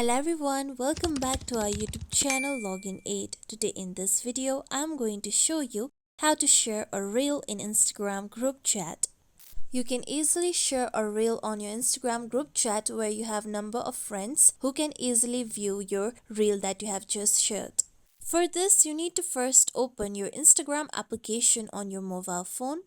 Hello everyone, welcome back to our YouTube channel Login 8. Today in this video, I'm going to show you how to share a reel in Instagram group chat. You can easily share a reel on your Instagram group chat where you have number of friends who can easily view your reel that you have just shared. For this, you need to first open your Instagram application on your mobile phone.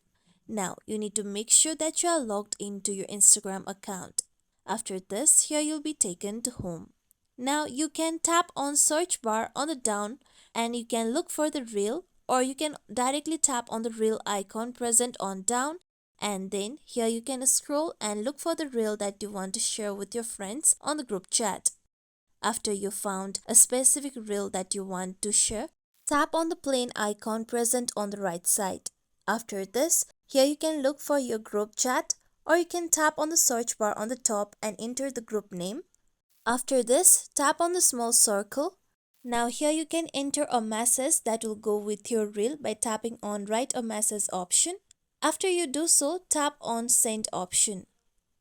Now, you need to make sure that you are logged into your Instagram account. After this, here you'll be taken to home. Now you can tap on search bar on the down and you can look for the reel, or you can directly tap on the reel icon present on down, and then here you can scroll and look for the reel that you want to share with your friends on the group chat. After you found a specific reel that you want to share, tap on the plane icon present on the right side. After this, here you can look for your group chat, or you can tap on the search bar on the top and enter the group name. After this, tap on the small circle. Now here you can enter a message that will go with your reel by tapping on write a message option. After you do so, tap on send option.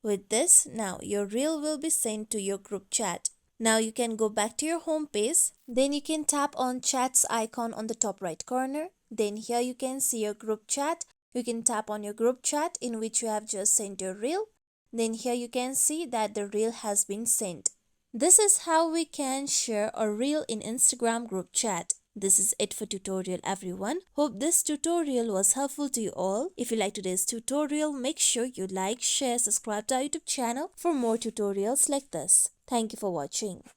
With this, now your reel will be sent to your group chat. Now you can go back to your home page. Then you can tap on chats icon on the top right corner. Then here you can see your group chat. You can tap on your group chat in which you have just sent your reel. Then here you can see that the reel has been sent. This is how we can share a reel in Instagram group chat. This is it for tutorial everyone. Hope this tutorial was helpful to you all. If you like today's tutorial, make sure you like, share, subscribe to our YouTube channel for more tutorials like this. Thank you for watching.